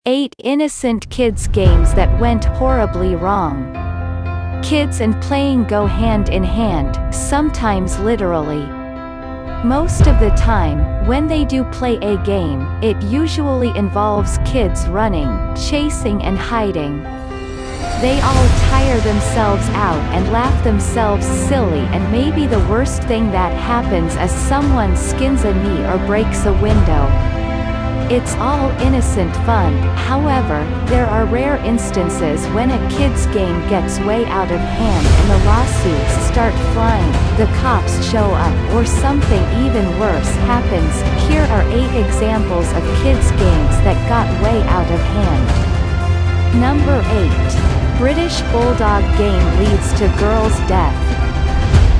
8 innocent kids games that went horribly wrong. Kids and playing go hand in hand, sometimes literally. Most of the time, when they do play a game, it usually involves kids running, chasing and hiding. They all tire themselves out and laugh themselves silly, and maybe the worst thing that happens is someone skins a knee or breaks a window. It's all innocent fun. However, there are rare instances when a kid's game gets way out of hand and the lawsuits start flying, the cops show up, or something even worse happens. Here are 8 examples of kids' games that got way out of hand. Number 8. British Bulldog game leads to girl's death.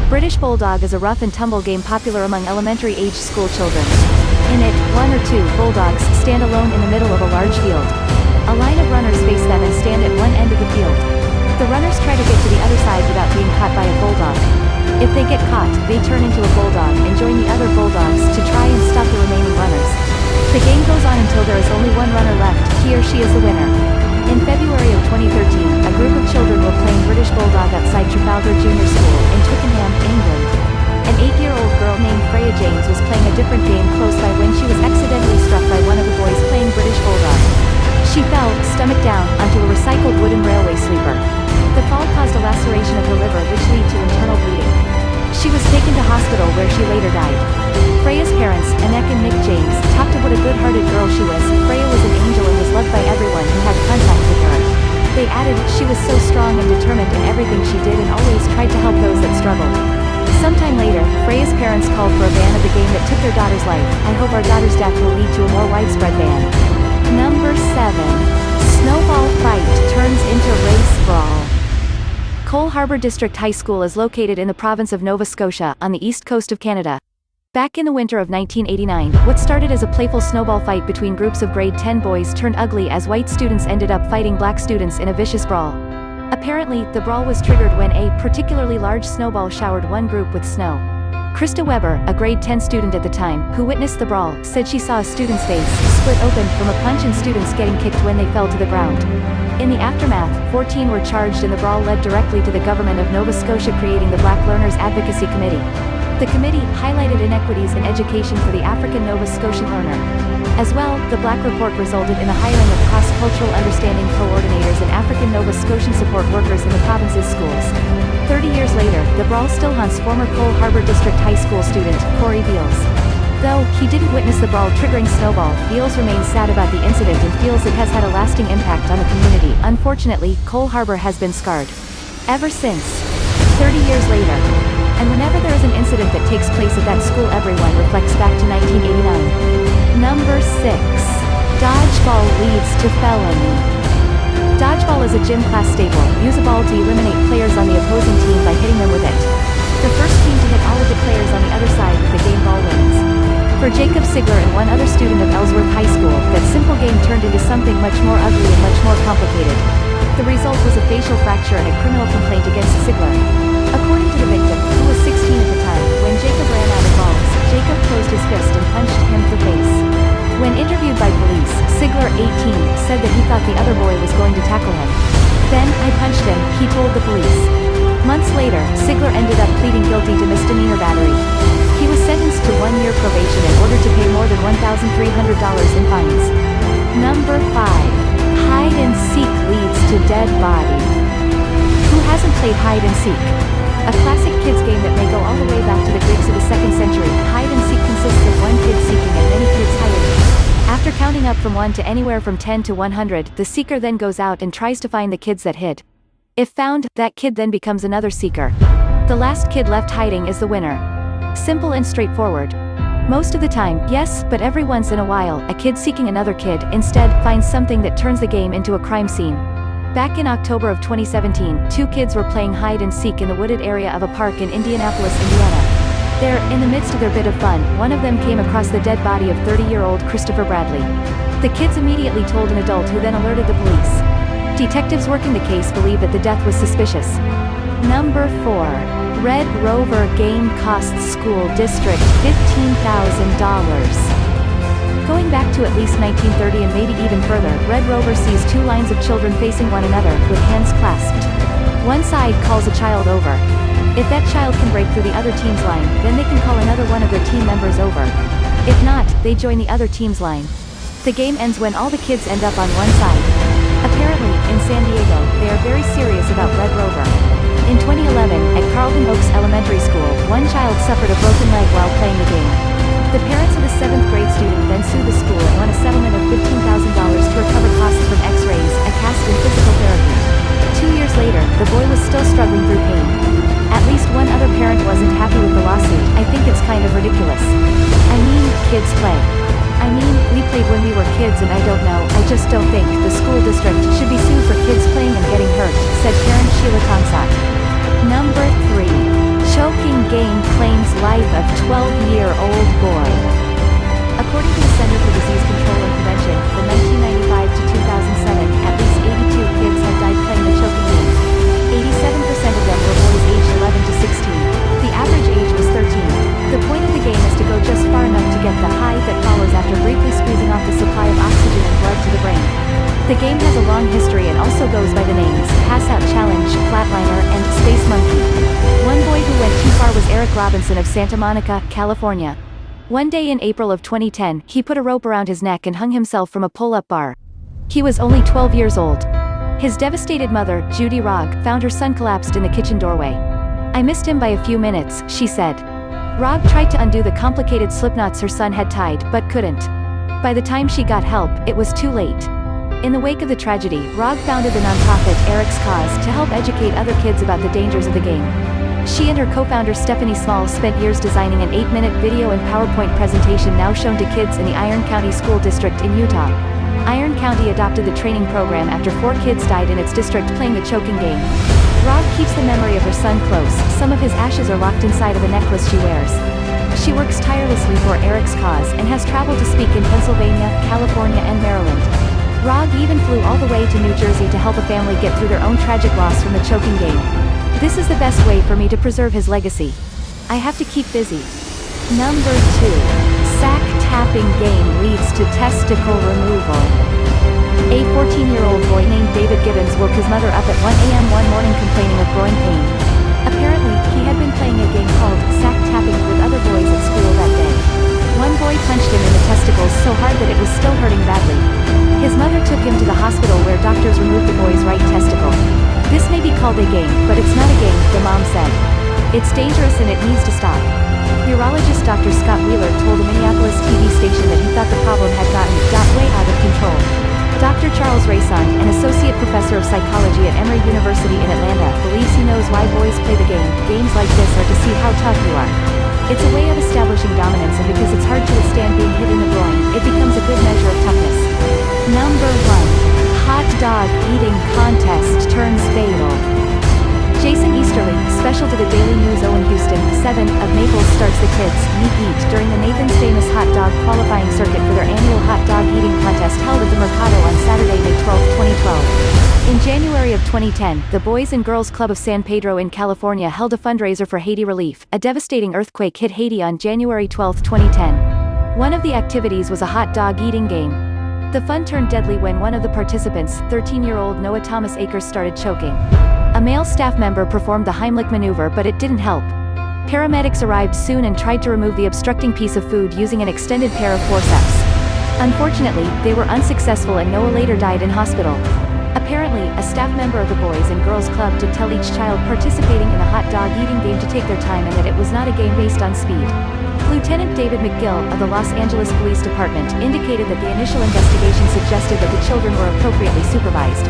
British Bulldog is a rough and tumble game popular among elementary-age school children. In it, 1 or 2 bulldogs stand alone in the middle of a large field. A line of runners face them and stand at one end of the field. The runners try to get to the other side without being caught by a bulldog. If they get caught, they turn into a bulldog and join the other bulldogs to try and stop the remaining runners. The game goes on until there is only one runner left. He or she is the winner. In February of 2013, a group of children were playing British Bulldog outside Trafalgar Junior School in Twickenham, England. An 8-year-old girl named Freya James was playing a different game close by when she was accidentally struck by one of the boys playing British Bulldog. She fell, stomach down, onto a recycled wooden railway sleeper. The fall caused a laceration of her liver which led to internal bleeding. She was taken to hospital where she later died. Freya's parents, Annette and Nick James, talked of what a good-hearted girl she was. Freya was an angel and was loved by everyone who had contact with her. They added, she was so strong and determined in everything she did and always tried to help those that struggled. Sometime later, Freya's parents called for a ban of the game that took their daughter's life. I hope our daughter's death will lead to a more widespread ban. Number 7. Snowball fight turns into race brawl. Cole Harbour District High School is located in the province of Nova Scotia, on the east coast of Canada. Back in the winter of 1989, what started as a playful snowball fight between groups of grade 10 boys turned ugly as white students ended up fighting black students in a vicious brawl. Apparently, the brawl was triggered when a particularly large snowball showered one group with snow. Krista Weber, a grade 10 student at the time, who witnessed the brawl, said she saw a student's face split open from a punch and students getting kicked when they fell to the ground. In the aftermath, 14 were charged and the brawl led directly to the government of Nova Scotia creating the Black Learners Advocacy Committee. The committee highlighted inequities in education for the African Nova Scotian learner. As well, the Black Report resulted in the hiring of cross-cultural understanding coordinators and African Nova Scotian support workers in the province's schools. 30 years later, the brawl still haunts former Cole Harbour District High School student, Corey Beals. Though he didn't witness the brawl triggering snowball, Beals remains sad about the incident and feels it has had a lasting impact on the community. Unfortunately, Cole Harbour has been scarred ever since. 30 years later. And whenever there is an incident that takes place at that school, everyone reflects back to 1989. Number 6. Dodgeball leads to felony. Dodgeball is a gym class staple. Use a ball to eliminate players on the opposing team by hitting them with it. The first team to hit all of the players on the other side with the game ball wins. For Jacob Sigler and one other student of Ellsworth High School, that simple game turned into something much more ugly and much more complicated. The result was a facial fracture and a criminal complaint against Sigler. According to the victim, who was 16 at the time, when Jacob ran out of balls, Jacob closed his fist and punched him in the face. When interviewed by police, Sigler, 18, said that he thought the other boy was going to tackle him. Then, I punched him, he told the police. Months later, Sigler ended up pleading guilty to misdemeanor battery. He was sentenced to 1 year probation and ordered to pay more than $1,300 in fines. Number 5. Hide and seek leads to dead body. Who hasn't played hide and seek? A classic kids game that may go all the way back to the Greeks of the 2nd century. Hide and seek consists of one kid seeking and many kids hiding. After counting up from 1 to anywhere from 10 to 100, the seeker then goes out and tries to find the kids that hid. If found, that kid then becomes another seeker. The last kid left hiding is the winner. Simple and straightforward. Most of the time, yes, but every once in a while, a kid seeking another kid, instead, finds something that turns the game into a crime scene. Back in October of 2017, 2 kids were playing hide and seek in the wooded area of a park in Indianapolis, Indiana. There, in the midst of their bit of fun, one of them came across the dead body of 30-year-old Christopher Bradley. The kids immediately told an adult who then alerted the police. Detectives working the case believe that the death was suspicious. Number 4. Red Rover game costs school district $15,000. Going back to at least 1930 and maybe even further, Red Rover sees two lines of children facing one another, with hands clasped. One side calls a child over. If that child can break through the other team's line, then they can call another one of their team members over. If not, they join the other team's line. The game ends when all the kids end up on one side. Apparently, in San Diego, they are very serious about Red Rover. In 2011, at Carlton Oaks Elementary School, one child suffered a broken leg while playing the game. The parents of the 7th grade student then sued the school and won a settlement of $15,000 to recover costs from x-rays, a cast and physical therapy. 2 years later, the boy was still struggling through pain. At least one other parent wasn't happy with the lawsuit. I think it's kind of ridiculous. I mean, kids play. I mean, we played when we were kids and I don't know, I just don't think the school district should be sued for kids playing and getting hurt, said Karen Sheila Tonsat. Number 3. Choking game claims life of 12-year-old boy. According to the Center for Disease Control and Prevention, from 1995 to 2007, at least 82 kids have died playing the choking game. 87% of them were boys aged 11 to 16. The average age was 13. The point of the game is to go just far enough to get the high that follows after briefly squeezing off the supply of oxygen and blood to the brain. The game has a long history and also goes by the names Pass Out Challenge, Flatliner, and Space Monkey. One boy who went too far was Eric Robinson of Santa Monica, California. One day in April of 2010, he put a rope around his neck and hung himself from a pull-up bar. He was only 12 years old. His devastated mother, Judy Rogg, found her son collapsed in the kitchen doorway. I missed him by a few minutes, she said. Rogg tried to undo the complicated slipknots her son had tied, but couldn't. By the time she got help, it was too late. In the wake of the tragedy, Rogg founded the nonprofit Eric's Cause to help educate other kids about the dangers of the game. She and her co-founder Stephanie Small spent years designing an 8-minute video and PowerPoint presentation now shown to kids in the Iron County School District in Utah. Iron County adopted the training program after 4 kids died in its district playing the choking game. Rogg keeps the memory of her son close. Some of his ashes are locked inside of a necklace she wears. She works tirelessly for Eric's Cause and has traveled to speak in Pennsylvania, California, and Maryland. Rogg even flew all the way to New Jersey to help a family get through their own tragic loss from the choking game. This is the best way for me to preserve his legacy. I have to keep busy. Number 2. Sack tapping game leads to testicle removal. A 14-year-old boy named David Gibbons woke his mother up at 1 a.m. one morning complaining of growing pain. Apparently, he had been playing a game called sack tapping with other boys at school that day. One boy punched him in the testicles so hard that it was still hurting badly. His mother took him to the hospital where doctors removed the boy's right testicle. This may be called a game, but it's not a game, the mom said. It's dangerous and it needs to stop. Urologist Dr. Scott Wheeler told a Minneapolis TV station that he thought the problem had gotten way out of control. Dr. Charles Rayson, an associate professor of psychology at Emory University in Atlanta, believes he knows why boys play the game. Games like this are to see how tough you are. It's a way of establishing dominance, and because it's hard to withstand being hit in the groin, it becomes a good measure of toughness. Number 1. Hot dog eating contest turns fatal. Jason Easterly, special to the Daily News. Owen Houston, 7, of Naples starts the kids meet during the Nathan's Famous Hot Dog qualifying circuit for their annual hot dog eating contest held at the Mercado on Saturday, May 12, 2012. In January of 2010, the Boys and Girls Club of San Pedro in California held a fundraiser for Haiti relief. A devastating earthquake hit Haiti on January 12, 2010. One of the activities was a hot dog eating game. The fun turned deadly when one of the participants, 13-year-old Noah Thomas Akers, started choking. A male staff member performed the Heimlich maneuver, but it didn't help. Paramedics arrived soon and tried to remove the obstructing piece of food using an extended pair of forceps. Unfortunately, they were unsuccessful and Noah later died in hospital. Apparently, a staff member of the Boys and Girls Club did tell each child participating in the hot dog eating game to take their time and that it was not a game based on speed. Lieutenant David McGill of the Los Angeles Police Department indicated that the initial investigation suggested that the children were appropriately supervised.